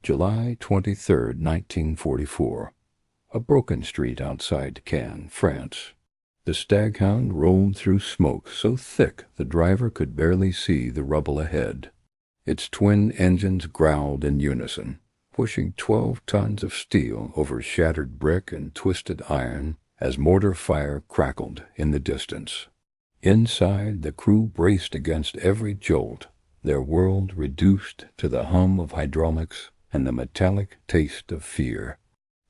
July 23rd, 1944. A broken street outside Cannes, France. The Staghound rolled through smoke so thick the driver could barely see the rubble ahead. Its twin engines growled in unison, pushing 12 tons of steel over shattered brick and twisted iron as mortar fire crackled in the distance. Inside, the crew braced against every jolt, their world reduced to the hum of hydraulics and the metallic taste of fear.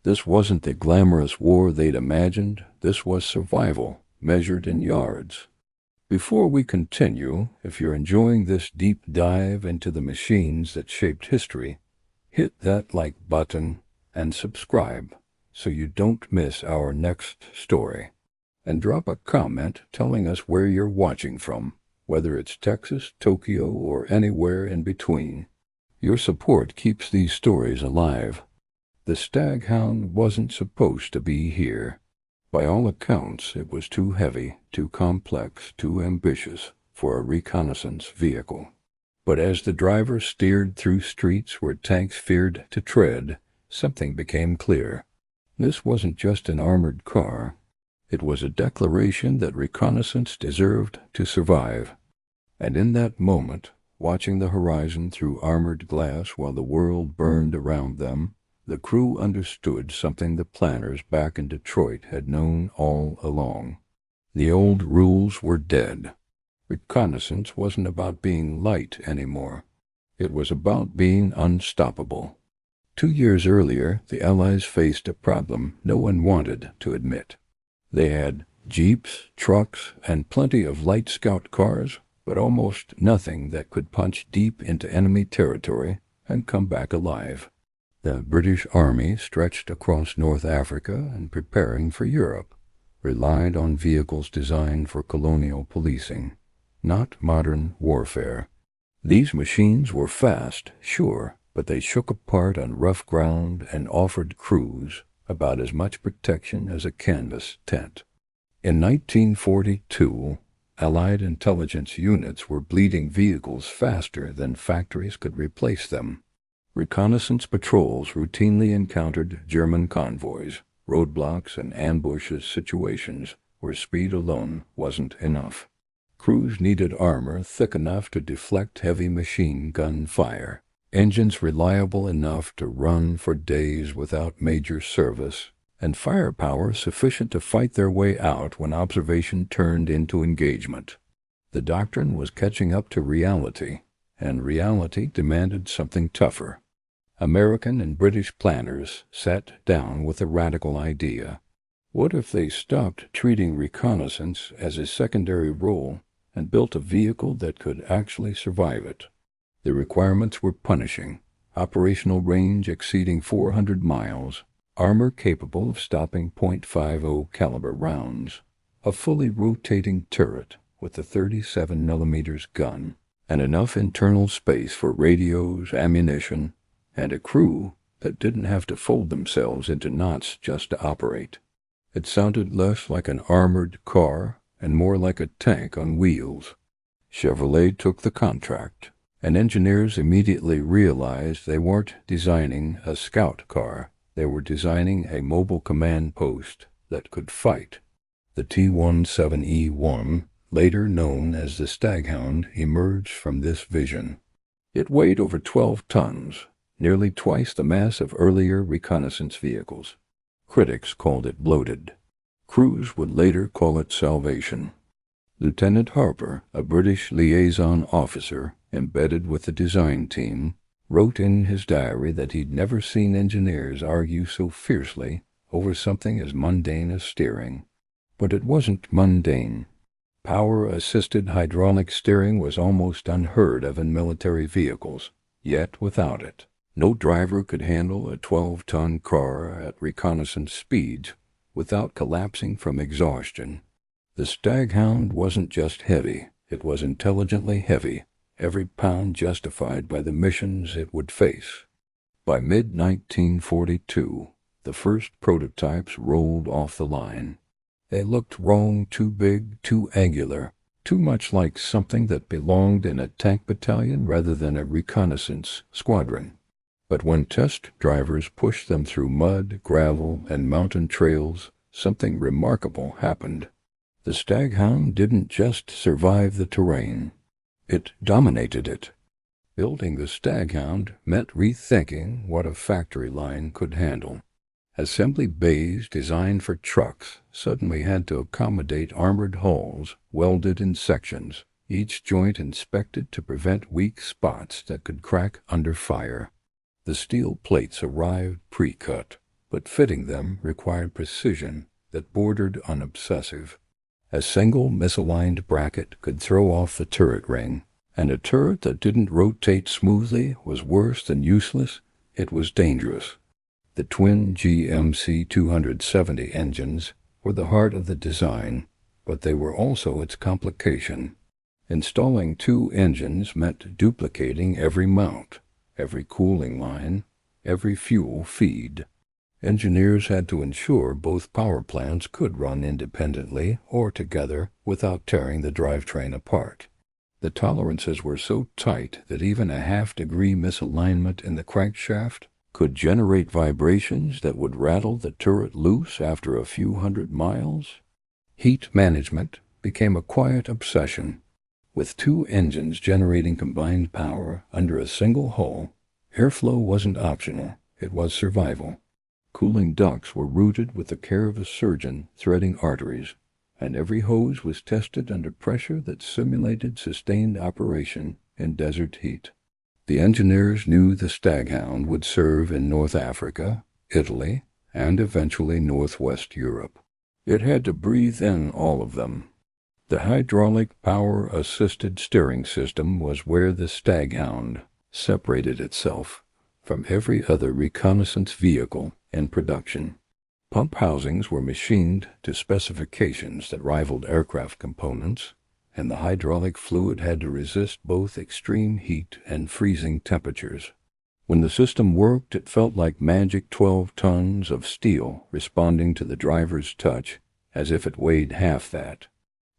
This wasn't the glamorous war they'd imagined. This was survival, measured in yards. Before we continue, if you're enjoying this deep dive into the machines that shaped history, hit that like button and subscribe so you don't miss our next story. And drop a comment telling us where you're watching from, whether it's Texas, Tokyo, or anywhere in between. Your support keeps these stories alive. The Staghound wasn't supposed to be here. By all accounts, it was too heavy, too complex, too ambitious for a reconnaissance vehicle. But as the driver steered through streets where tanks feared to tread, something became clear. This wasn't just an armored car. It was a declaration that reconnaissance deserved to survive. And in that moment, watching the horizon through armored glass while the world burned around them, the crew understood something the planners back in Detroit had known all along. The old rules were dead. Reconnaissance wasn't about being light anymore. It was about being unstoppable. 2 years earlier, the Allies faced a problem no one wanted to admit. They had jeeps, trucks, and plenty of light scout cars, but almost nothing that could punch deep into enemy territory and come back alive. The British Army, stretched across North Africa and preparing for Europe, relied on vehicles designed for colonial policing, not modern warfare. These machines were fast, sure, but they shook apart on rough ground and offered crews about as much protection as a canvas tent. In 1942, Allied intelligence units were bleeding vehicles faster than factories could replace them. Reconnaissance patrols routinely encountered German convoys, roadblocks, and ambushes situations where speed alone wasn't enough. Crews needed armor thick enough to deflect heavy machine gun fire, engines reliable enough to run for days without major service, and firepower sufficient to fight their way out when observation turned into engagement. The doctrine was catching up to reality, and reality demanded something tougher. American and British planners sat down with a radical idea. What if they stopped treating reconnaissance as a secondary role and built a vehicle that could actually survive it? The requirements were punishing: operational range exceeding 400 miles, armor capable of stopping .50 caliber rounds, a fully rotating turret with a 37mm gun, and enough internal space for radios, ammunition, and a crew that didn't have to fold themselves into knots just to operate. It sounded less like an armored car and more like a tank on wheels. Chevrolet took the contract, and engineers immediately realized they weren't designing a scout car. They were designing a mobile command post that could fight. The T17E1, later known as the Staghound, emerged from this vision. It weighed over 12 tons, nearly twice the mass of earlier reconnaissance vehicles. Critics called it bloated. Crews would later call it salvation. Lieutenant Harper, a British liaison officer embedded with the design team, wrote in his diary that he'd never seen engineers argue so fiercely over something as mundane as steering. But it wasn't mundane. Power-assisted hydraulic steering was almost unheard of in military vehicles, yet without it, no driver could handle a 12-ton car at reconnaissance speeds without collapsing from exhaustion. The Staghound wasn't just heavy, it was intelligently heavy, every pound justified by the missions it would face. By mid-1942, the first prototypes rolled off the line. They looked wrong, too big, too angular, too much like something that belonged in a tank battalion rather than a reconnaissance squadron. But when test drivers pushed them through mud, gravel, and mountain trails, something remarkable happened. The Staghound didn't just survive the terrain, it dominated it. Building the Staghound meant rethinking what a factory line could handle. Assembly bays designed for trucks suddenly had to accommodate armored hulls welded in sections, each joint inspected to prevent weak spots that could crack under fire. The steel plates arrived pre-cut, but fitting them required precision that bordered on obsessive. A single misaligned bracket could throw off the turret ring, and a turret that didn't rotate smoothly was worse than useless. It was dangerous. The twin GMC 270 engines were the heart of the design, but they were also its complication. Installing two engines meant duplicating every mount, every cooling line, every fuel feed. Engineers had to ensure both power plants could run independently or together without tearing the drivetrain apart. The tolerances were so tight that even a half-degree misalignment in the crankshaft could generate vibrations that would rattle the turret loose after a few hundred miles. Heat management became a quiet obsession. With two engines generating combined power under a single hull, airflow wasn't optional, it was survival. Cooling ducts were routed with the care of a surgeon threading arteries, and every hose was tested under pressure that simulated sustained operation in desert heat. The engineers knew the Staghound would serve in North Africa, Italy, and eventually Northwest Europe. It had to breathe in all of them. The hydraulic power-assisted steering system was where the Staghound separated itself from every other reconnaissance vehicle in production. Pump housings were machined to specifications that rivaled aircraft components, and the hydraulic fluid had to resist both extreme heat and freezing temperatures. When the system worked, it felt like magic 12 tons of steel responding to the driver's touch as if it weighed half that.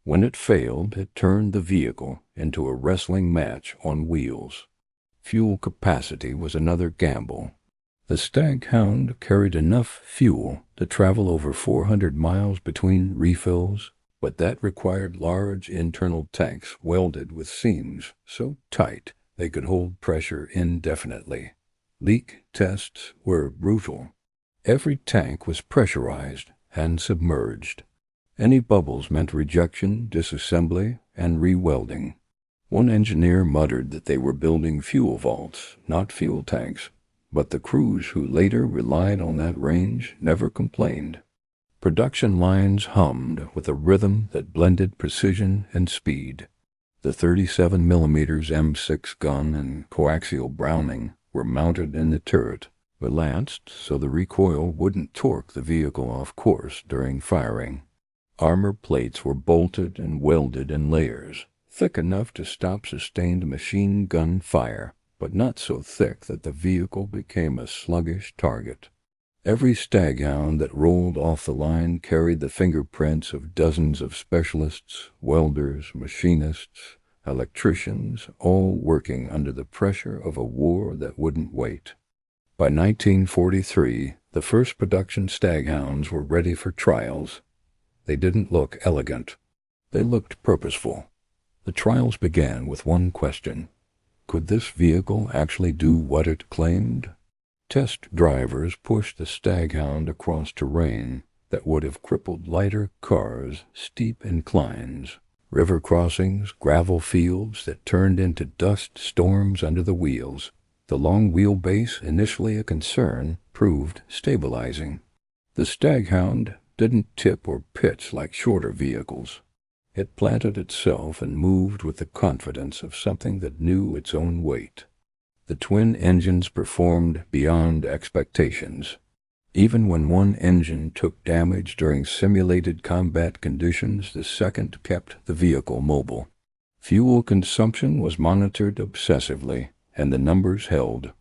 When it failed, it turned the vehicle into a wrestling match on wheels. Fuel capacity was another gamble. The Staghound carried enough fuel to travel over 400 miles between refills, but that required large internal tanks welded with seams so tight they could hold pressure indefinitely. Leak tests were brutal. Every tank was pressurized and submerged. Any bubbles meant rejection, disassembly, and re-welding. One engineer muttered that they were building fuel vaults, not fuel tanks, but the crews who later relied on that range never complained. Production lines hummed with a rhythm that blended precision and speed. The 37mm M6 gun and coaxial Browning were mounted in the turret, balanced so the recoil wouldn't torque the vehicle off course during firing. Armor plates were bolted and welded in layers, thick enough to stop sustained machine gun fire, but not so thick that the vehicle became a sluggish target. Every Staghound that rolled off the line carried the fingerprints of dozens of specialists, welders, machinists, electricians, all working under the pressure of a war that wouldn't wait. By 1943, the first production Staghounds were ready for trials. They didn't look elegant. They looked purposeful. The trials began with one question. Could this vehicle actually do what it claimed? Test drivers pushed the Staghound across terrain that would have crippled lighter cars, steep inclines, river crossings, gravel fields that turned into dust storms under the wheels. The long wheelbase, initially a concern, proved stabilizing. The Staghound didn't tip or pitch like shorter vehicles. It planted itself and moved with the confidence of something that knew its own weight. The twin engines performed beyond expectations. Even when one engine took damage during simulated combat conditions, the second kept the vehicle mobile. Fuel consumption was monitored obsessively, and the numbers held.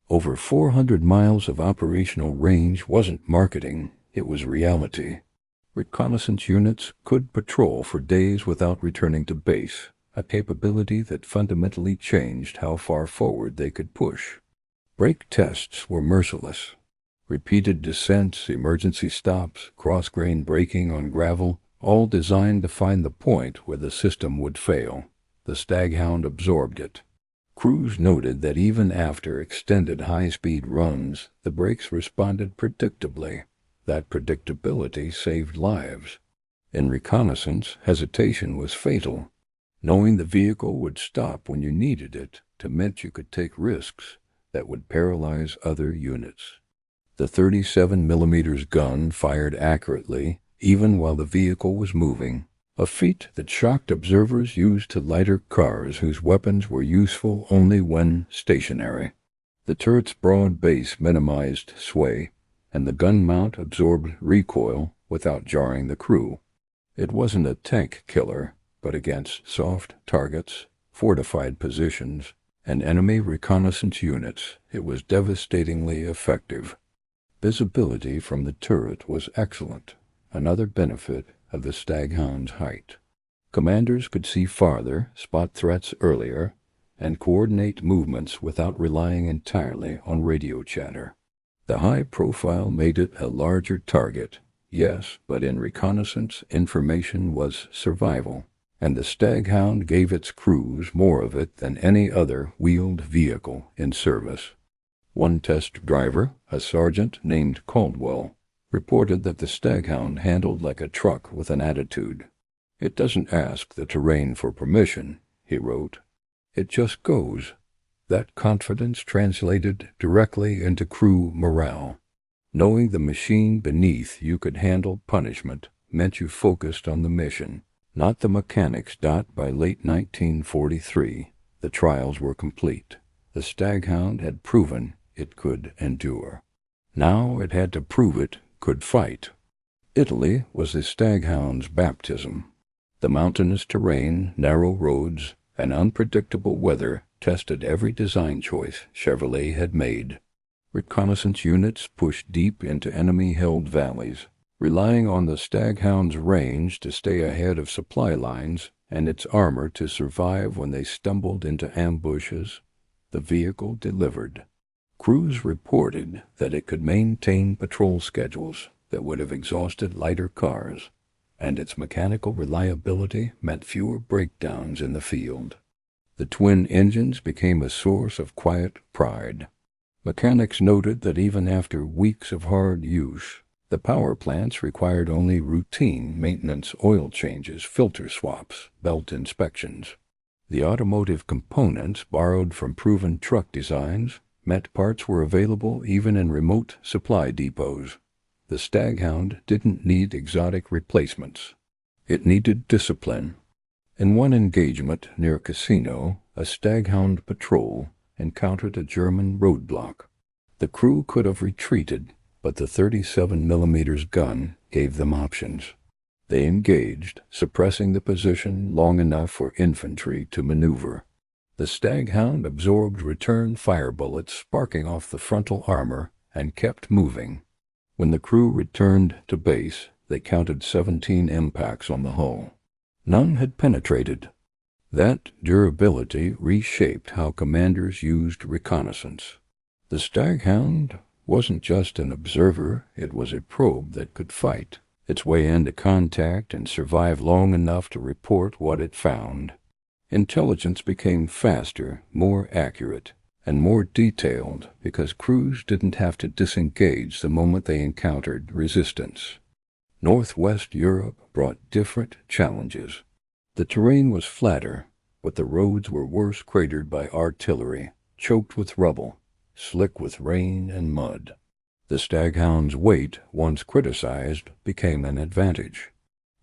Over 400 miles of operational range wasn't marketing, it was reality. Reconnaissance units could patrol for days without returning to base, a capability that fundamentally changed how far forward they could push. Brake tests were merciless. Repeated descents, emergency stops, cross-grain braking on gravel, all designed to find the point where the system would fail. The Staghound absorbed it. Crews noted that even after extended high-speed runs, the brakes responded predictably. That predictability saved lives. In reconnaissance, hesitation was fatal. Knowing the vehicle would stop when you needed it meant you could take risks that would paralyze other units. The 37mm gun fired accurately even while the vehicle was moving, a feat that shocked observers used to lighter cars whose weapons were useful only when stationary. The turret's broad base minimized sway, and the gun mount absorbed recoil without jarring the crew. It wasn't a tank killer, but against soft targets, fortified positions, and enemy reconnaissance units, it was devastatingly effective. Visibility from the turret was excellent, another benefit of the Staghound's height. Commanders could see farther, spot threats earlier, and coordinate movements without relying entirely on radio chatter. The high profile made it a larger target, yes, but in reconnaissance, information was survival, and the Staghound gave its crews more of it than any other wheeled vehicle in service. One test driver, a sergeant named Caldwell, reported that the Staghound handled like a truck with an attitude. "It doesn't ask the terrain for permission," he wrote. "It just goes." That confidence translated directly into crew morale. Knowing the machine beneath you could handle punishment meant you focused on the mission, not the mechanics. By late 1943, the trials were complete. The Staghound had proven it could endure. Now it had to prove it could fight. Italy was the Staghound's baptism. The mountainous terrain, narrow roads, and unpredictable weather tested every design choice Chevrolet had made. Reconnaissance units pushed deep into enemy-held valleys, relying on the Staghound's range to stay ahead of supply lines and its armor to survive when they stumbled into ambushes. The vehicle delivered. Crews reported that it could maintain patrol schedules that would have exhausted lighter cars, and its mechanical reliability meant fewer breakdowns in the field. The twin engines became a source of quiet pride. Mechanics noted that even after weeks of hard use, the power plants required only routine maintenance, oil changes, filter swaps, belt inspections. The automotive components borrowed from proven truck designs meant parts were available even in remote supply depots. The Staghound didn't need exotic replacements. It needed discipline. In one engagement near a casino, a Staghound patrol encountered a German roadblock. The crew could have retreated, but the 37mm gun gave them options. They engaged, suppressing the position long enough for infantry to maneuver. The Staghound absorbed return fire bullets sparking off the frontal armor and kept moving. When the crew returned to base, they counted 17 impacts on the hull. None had penetrated. That durability reshaped how commanders used reconnaissance. The Staghound wasn't just an observer, it was a probe that could fight its way into contact and survive long enough to report what it found. Intelligence became faster, more accurate, and more detailed because crews didn't have to disengage the moment they encountered resistance. Northwest Europe brought different challenges. The terrain was flatter, but the roads were worse cratered by artillery, choked with rubble, slick with rain and mud. The Staghound's weight, once criticized, became an advantage.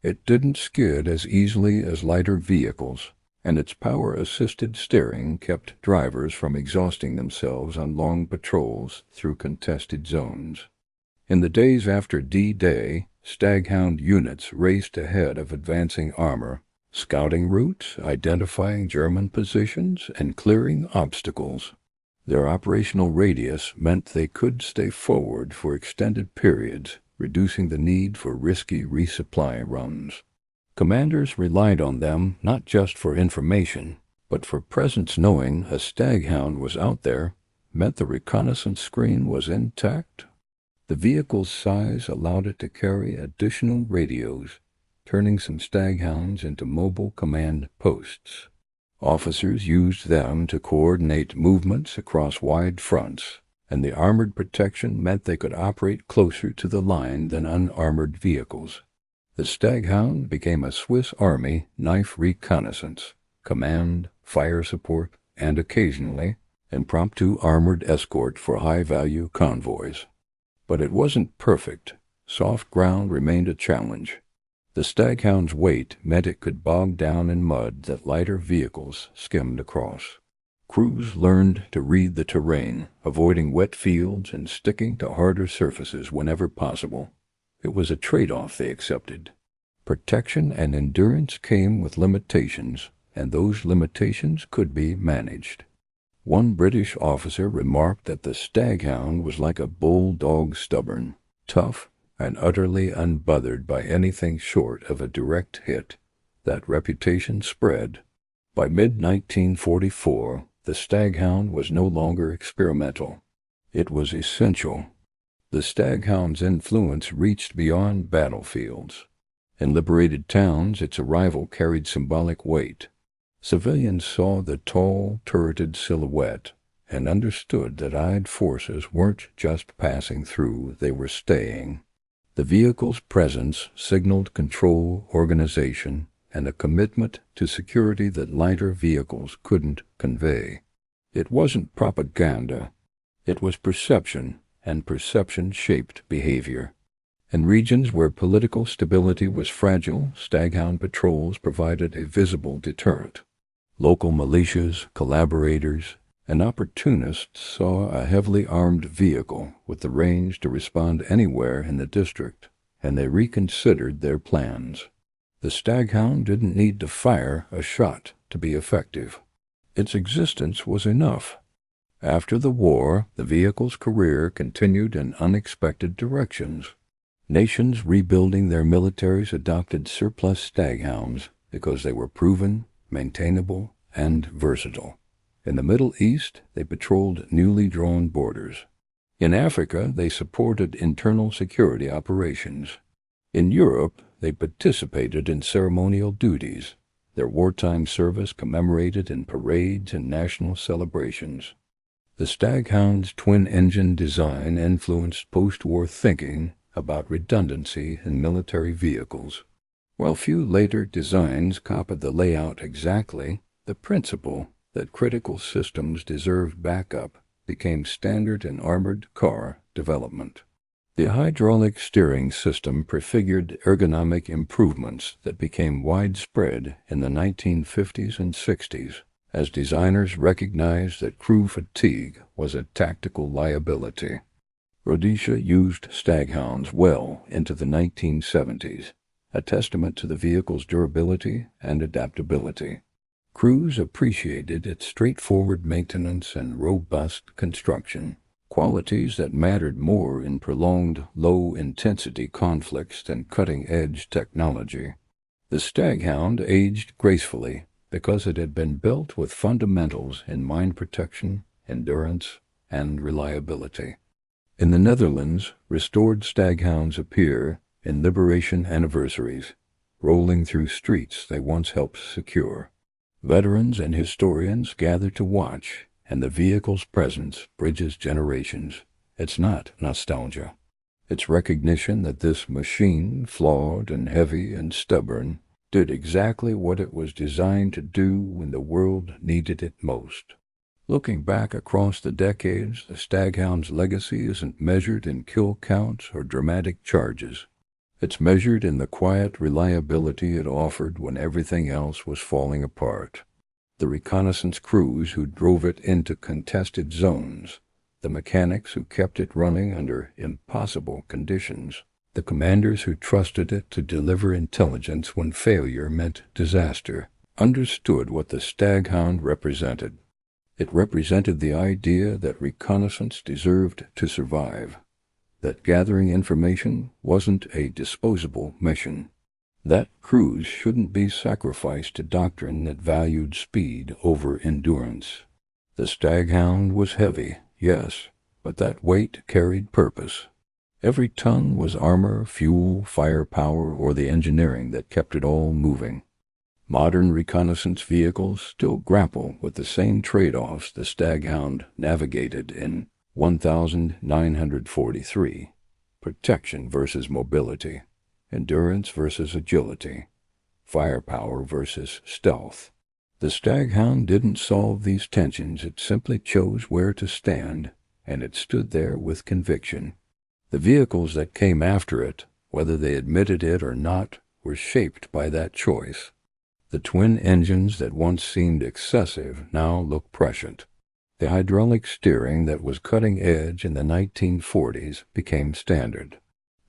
It didn't skid as easily as lighter vehicles, and its power-assisted steering kept drivers from exhausting themselves on long patrols through contested zones. In the days after D-Day, Staghound units raced ahead of advancing armor, scouting routes, identifying German positions, and clearing obstacles. Their operational radius meant they could stay forward for extended periods, reducing the need for risky resupply runs. Commanders relied on them not just for information, but for presence. Knowing a Staghound was out there meant the reconnaissance screen was intact. The vehicle's size allowed it to carry additional radios, turning some Staghounds into mobile command posts. Officers used them to coordinate movements across wide fronts, and the armored protection meant they could operate closer to the line than unarmored vehicles. The Staghound became a Swiss Army knife reconnaissance, command, fire support, and occasionally, impromptu armored escort for high-value convoys. But it wasn't perfect. Soft ground remained a challenge. The Staghound's weight meant it could bog down in mud that lighter vehicles skimmed across. Crews learned to read the terrain, avoiding wet fields and sticking to harder surfaces whenever possible. It was a trade-off they accepted. Protection and endurance came with limitations, and those limitations could be managed. One British officer remarked that the Staghound was like a bulldog, stubborn, tough, and utterly unbothered by anything short of a direct hit. That reputation spread. By mid-1944, the Staghound was no longer experimental. It was essential. The Staghound's influence reached beyond battlefields. In liberated towns, its arrival carried symbolic weight. Civilians saw the tall, turreted silhouette and understood that Allied forces weren't just passing through, they were staying. The vehicle's presence signaled control, organization, and a commitment to security that lighter vehicles couldn't convey. It wasn't propaganda. It was perception, and perception shaped behavior. In regions where political stability was fragile, Staghound patrols provided a visible deterrent. Local militias, collaborators, and opportunists saw a heavily armed vehicle with the range to respond anywhere in the district, and they reconsidered their plans. The Staghound didn't need to fire a shot to be effective. Its existence was enough. After the war, the vehicle's career continued in unexpected directions. Nations rebuilding their militaries adopted surplus Staghounds because they were proven, maintainable, and versatile. In the Middle East, they patrolled newly drawn borders. In Africa, they supported internal security operations. In Europe, they participated in ceremonial duties, their wartime service commemorated in parades and national celebrations. The Staghound's twin-engine design influenced post-war thinking about redundancy in military vehicles. While few later designs copied the layout exactly, the principle that critical systems deserved backup became standard in armored car development. The hydraulic steering system prefigured ergonomic improvements that became widespread in the 1950s and 60s, as designers recognized that crew fatigue was a tactical liability. Rhodesia used Staghounds well into the 1970s, a testament to the vehicle's durability and adaptability. Crews appreciated its straightforward maintenance and robust construction, qualities that mattered more in prolonged, low-intensity conflicts than cutting-edge technology. The Staghound aged gracefully because it had been built with fundamentals in mine protection, endurance, and reliability. In the Netherlands, restored Staghounds appear in liberation anniversaries, rolling through streets they once helped secure. Veterans and historians gather to watch, and the vehicle's presence bridges generations. It's not nostalgia. It's recognition that this machine, flawed and heavy and stubborn, did exactly what it was designed to do when the world needed it most. Looking back across the decades, the Staghound's legacy isn't measured in kill counts or dramatic charges. It's measured in the quiet reliability it offered when everything else was falling apart. The reconnaissance crews who drove it into contested zones, the mechanics who kept it running under impossible conditions, the commanders who trusted it to deliver intelligence when failure meant disaster, understood what the Staghound represented. It represented the idea that reconnaissance deserved to survive, that gathering information wasn't a disposable mission, that crews shouldn't be sacrificed to doctrine that valued speed over endurance. The Staghound was heavy, yes, but that weight carried purpose. Every ton was armor, fuel, firepower, or the engineering that kept it all moving. Modern reconnaissance vehicles still grapple with the same trade-offs the Staghound navigated in 1943. Protection versus mobility, endurance versus agility, firepower versus stealth. The Staghound didn't solve these tensions, it simply chose where to stand, and it stood there with conviction. The vehicles that came after it, whether they admitted it or not, were shaped by that choice. The twin engines that once seemed excessive now look prescient. The hydraulic steering that was cutting edge in the 1940s became standard.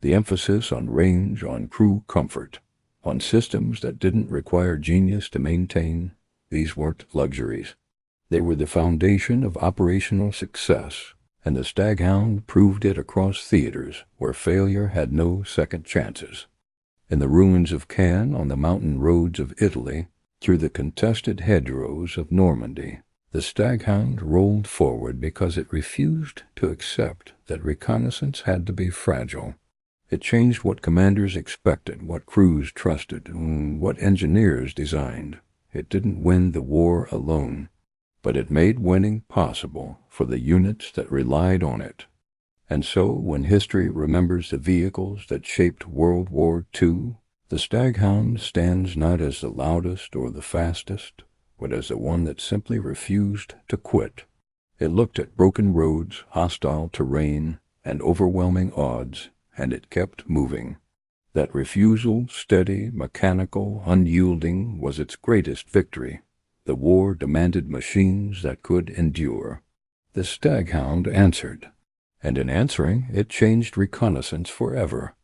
The emphasis on range, on crew comfort, on systems that didn't require genius to maintain, these weren't luxuries. They were the foundation of operational success, and the Staghound proved it across theaters where failure had no second chances. In the ruins of Caen, on the mountain roads of Italy, through the contested hedgerows of Normandy, the Staghound rolled forward because it refused to accept that reconnaissance had to be fragile. It changed what commanders expected, what crews trusted, what engineers designed. It didn't win the war alone, but it made winning possible for the units that relied on it. And so, when history remembers the vehicles that shaped World War II, the Staghound stands not as the loudest or the fastest, but as the one that simply refused to quit. It looked at broken roads, hostile terrain, and overwhelming odds, and it kept moving. That refusal, steady, mechanical, unyielding, was its greatest victory. The war demanded machines that could endure. The Staghound answered, and in answering, it changed reconnaissance forever.